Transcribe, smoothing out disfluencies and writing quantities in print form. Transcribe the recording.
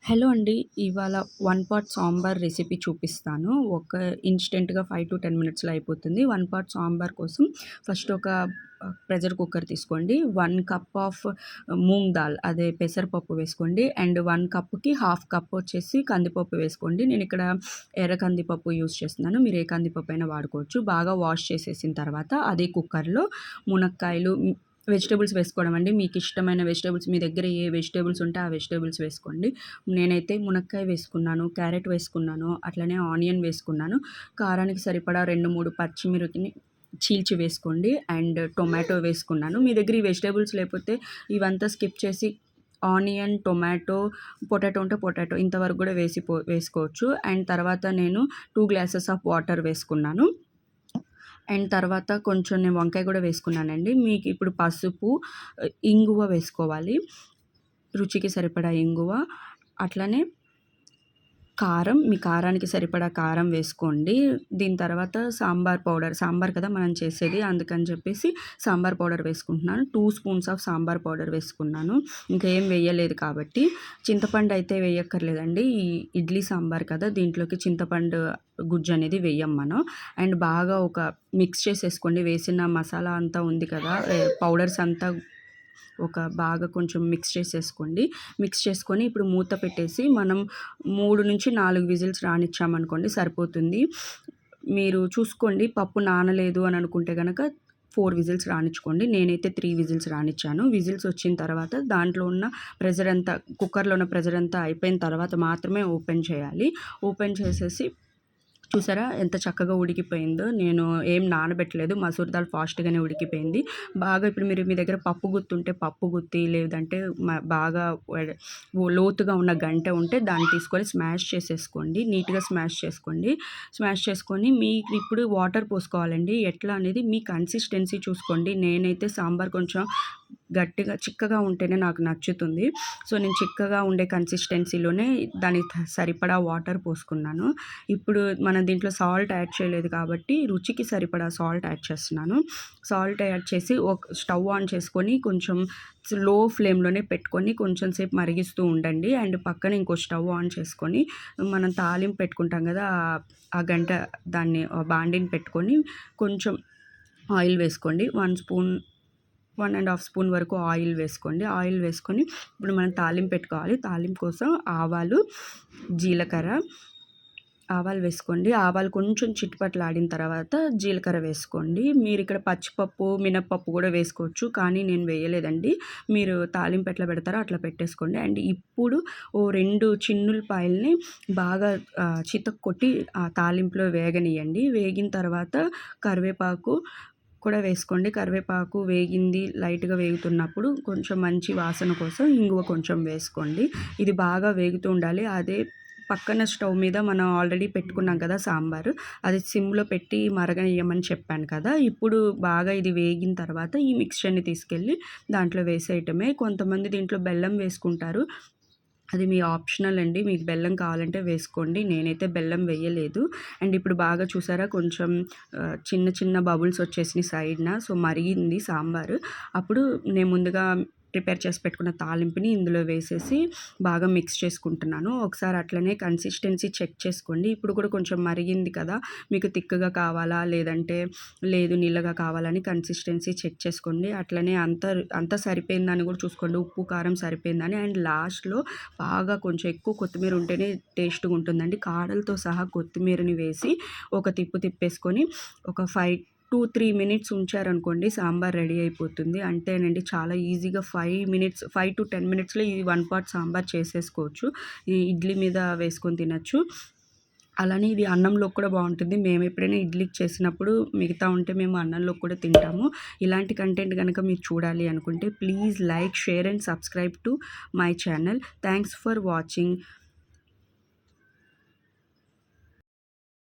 Hello అండి. ఇవాళ one pot sambar recipe చూపిస్తాను. ఇన్‌స్టంట్‌గా 5-10 మినిట్స్‌లో అయిపోతుంది. వన్ పాట్ సాంబార్ కోసం ఫస్ట్ ఒక ప్రెషర్ కుక్కర్ తీసుకోండి. 1 కప్ ఆఫ్ మూంగ్ దాల్ అదే పెసరపప్పు వేసుకోండి. అండ్ 1 కప్‌కి హాఫ్ కప్ వచ్చేసి కందిపప్పు వేసుకోండి. నేనిక్కడ ఎర్ర కందిపప్పు యూజ్ చేస్తున్నాను. మీరు ఏ కందిపప్పు అయినా వాడుకోవచ్చు. బాగా వాష్ చేసేసిన తర్వాత అదే కుక్కర్‌లో మునక్కాయలు వెజిటబుల్స్ వేసుకోవడం అండి. మీకు ఇష్టమైన వెజిటబుల్స్ మీ దగ్గర ఏ వెజిటబుల్స్ ఉంటే ఆ వెజిటబుల్స్ వేసుకోండి. నేనైతే మునక్కాయ వేసుకున్నాను, క్యారెట్ వేసుకున్నాను, అట్లనే ఆనియన్ వేసుకున్నాను. కారానికి సరిపడా 2, 3 పచ్చిమిరపని చీల్చి వేసుకోండి. అండ్ టొమాటో వేసుకున్నాను. మీ దగ్గర ఈ వెజిటబుల్స్ లేకపోతే ఇవంతా స్కిప్ చేసి ఆనియన్, టొమాటో, పొటాటో ఉంటే పొటాటో ఇంతవరకు కూడా వేసుకోవచ్చు. అండ్ తర్వాత నేను 2 గ్లాసెస్ ఆఫ్ వాటర్ వేసుకున్నాను. అండ్ తర్వాత కొంచెం నేను వంకాయ కూడా వేసుకున్నానండి. మీకు ఇప్పుడు పసుపు, ఇంగువ వేసుకోవాలి. రుచికి సరిపడా ఇంగువ, అట్లనే కారం, మీ కారానికి సరిపడా కారం వేసుకోండి. దీని తర్వాత సాంబార్ కదా మనం చేసేది, అందుకని చెప్పేసి సాంబార్ పౌడర్ వేసుకుంటున్నాను. 2 స్పూన్స్ ఆఫ్ సాంబార్ పౌడర్ వేసుకున్నాను. ఇంకేం వేయలేదు కాబట్టి. చింతపండు అయితే వేయక్కర్లేదండి. ఈ ఇడ్లీ సాంబార్ కదా, దీంట్లోకి చింతపండు గుజ్జు అనేది వేయం మనం. అండ్ బాగా మిక్స్ చేసేసుకోండి. వేసిన మసాలా అంతా ఉంది కదా, పౌడర్స్ అంతా బాగా కొంచెం మిక్స్ చేసేసుకోండి. మిక్స్ చేసుకొని ఇప్పుడు మూత పెట్టేసి మనం 3-4 విజిల్స్ రానిచ్చామనుకోండి సరిపోతుంది. మీరు చూసుకోండి, పప్పు నానలేదు అని అనుకుంటే గనక 4 విజిల్స్ రానిచ్చుకోండి. నేనైతే 3 విజిల్స్ రానిచ్చాను. విజిల్స్ వచ్చిన తర్వాత దాంట్లో ఉన్న కుక్కర్‌లో ఉన్న ప్రెషర్ అంతా అయిపోయిన తర్వాత మాత్రమే ఓపెన్ చేయాలి. ఓపెన్ చేసేసి చూసారా ఎంత చక్కగా ఉడికిపోయిందో. నేను ఏం నానబెట్టలేదు. మసూర్ దాల్ ఫాస్ట్‌గానే ఉడికిపోయింది. బాగా ఇప్పుడు మీ దగ్గర పప్పు గుత్తుంటే పప్పు గుత్తి, లేదంటే బాగా లోతుగా ఉన్న గంటె ఉంటే దాన్ని తీసుకొని స్మాష్ చేసేసుకోండి. నీట్‌గా స్మాష్ చేసుకోండి. స్మాష్ చేసుకొని మీకు ఇప్పుడు వాటర్ పోసుకోవాలండి. ఎట్లా అనేది మీ కన్సిస్టెన్సీ చూసుకోండి. నేనైతే సాంబార్ కొంచెం గట్టిగా చిక్కగా ఉంటేనే నాకు నచ్చుతుంది. సో, నేను చిక్కగా ఉండే కన్సిస్టెన్సీలోనే దానికి సరిపడా వాటర్ పోసుకున్నాను. ఇప్పుడు మనం దీంట్లో సాల్ట్ యాడ్ చేయలేదు కాబట్టి రుచికి సరిపడా సాల్ట్ యాడ్ చేస్తున్నాను. సాల్ట్ యాడ్ చేసి స్టవ్ ఆన్ చేసుకొని కొంచెం లో ఫ్లేమ్‌లోనే పెట్టుకొని కొంచెం సేపు మరిగిస్తూ ఉండండి. అండ్ పక్కన ఇంకో స్టవ్ ఆన్ చేసుకొని మనం తాలింపు పెట్టుకుంటాం కదా, ఆ గంట దాన్ని బాండీని పెట్టుకొని కొంచెం ఆయిల్ వేసుకోండి. 1 ½ స్పూన్ వరకు ఆయిల్ వేసుకోండి. ఆయిల్ వేసుకొని ఇప్పుడు మనం తాలింపు పెట్టుకోవాలి. తాలింపు కోసం ఆవాలు వేసుకోండి. ఆవాలు కొంచెం చిటపటలాడిన తర్వాత జీలకర్ర వేసుకోండి. మీరు ఇక్కడ పచ్చిపప్పు, మినపప్పు కూడా వేసుకోవచ్చు, కానీ నేను వేయలేదండి. మీరు తాలింపు ఎట్లా పెడతారో అట్లా పెట్టేసుకోండి. అండ్ ఇప్పుడు 2 చిన్నులపాయల్ని బాగా చితక్కొట్టి ఆ తాలింపులో వేగనియండి. వేగిన తర్వాత కరివేపాకు కూడా వేసుకోండి. కరివేపాకు లైట్‌గా వేగుతున్నప్పుడు కొంచెం మంచి వాసన కోసం ఇంగువ కొంచెం వేసుకోండి. ఇది బాగా వేగుతూ ఉండాలి. అదే పక్కన స్టవ్ మీద మనం ఆల్రెడీ పెట్టుకున్నాం కదా సాంబారు, అది సిమ్‌లో పెట్టి మరగనియ్యమని చెప్పాను కదా. ఇప్పుడు బాగా ఇది వేగిన తర్వాత ఈ మిక్స్చర్‌ని తీసుకెళ్ళి దాంట్లో వేసేయటమే. కొంతమంది దీంట్లో బెల్లం వేసుకుంటారు. అది మీ ఆప్షనల్ అండి. మీకు బెల్లం కావాలంటే వేసుకోండి. నేనైతే బెల్లం వేయలేదు. అండ్ ఇప్పుడు బాగా చూసారా కొంచెం చిన్న చిన్న బబుల్స్ వచ్చేసినాయి సైడ్న. సో, మరిగింది సాంబారు. అప్పుడు నేను ముందుగా ప్రిపేర్ చేసి పెట్టుకున్న తాలింపుని ఇందులో వేసేసి బాగా మిక్స్ చేసుకుంటున్నాను. ఒకసారి అట్లనే కన్సిస్టెన్సీ చెక్ చేసుకోండి. ఇప్పుడు కూడా కొంచెం మరిగింది కదా, మీకు థిక్‌గా కావాలా లేదంటే లేదు నీళ్ళగా కావాలని కన్సిస్టెన్సీ చెక్ చేసుకోండి. అట్లనే అంతా సరిపోయిందని కూడా చూసుకోండి. ఉప్పు, కారం సరిపోయిందని. అండ్ లాస్ట్‌లో బాగా కొంచెం ఎక్కువ కొత్తిమీర ఉంటేనే టేస్ట్‌గా ఉంటుందండి. కాడలతో సహా కొత్తిమీరని వేసి ఒక తిప్పేసుకొని ఒక 5-3 మినిట్స్ ఉంచారనుకోండి సాంబార్ రెడీ అయిపోతుంది. అంతేనండి, చాలా ఈజీగా 5-10 మినిట్స్‌లో ఈ వన్ పాట్ సాంబార్ చేసేసుకోవచ్చు. ఈ ఇడ్లీ మీద వేసుకొని తినొచ్చు. అలానే ఇది అన్నంలోకి కూడా బాగుంటుంది. మేము ఎప్పుడైనా ఇడ్లీకి చేసినప్పుడు మిగతా ఉంటే మేము అన్నంలోకి కూడా తింటాము. ఇలాంటి కంటెంట్ కనుక మీరు చూడాలి అనుకుంటే please like, share and subscribe to my channel. Thanks for watching.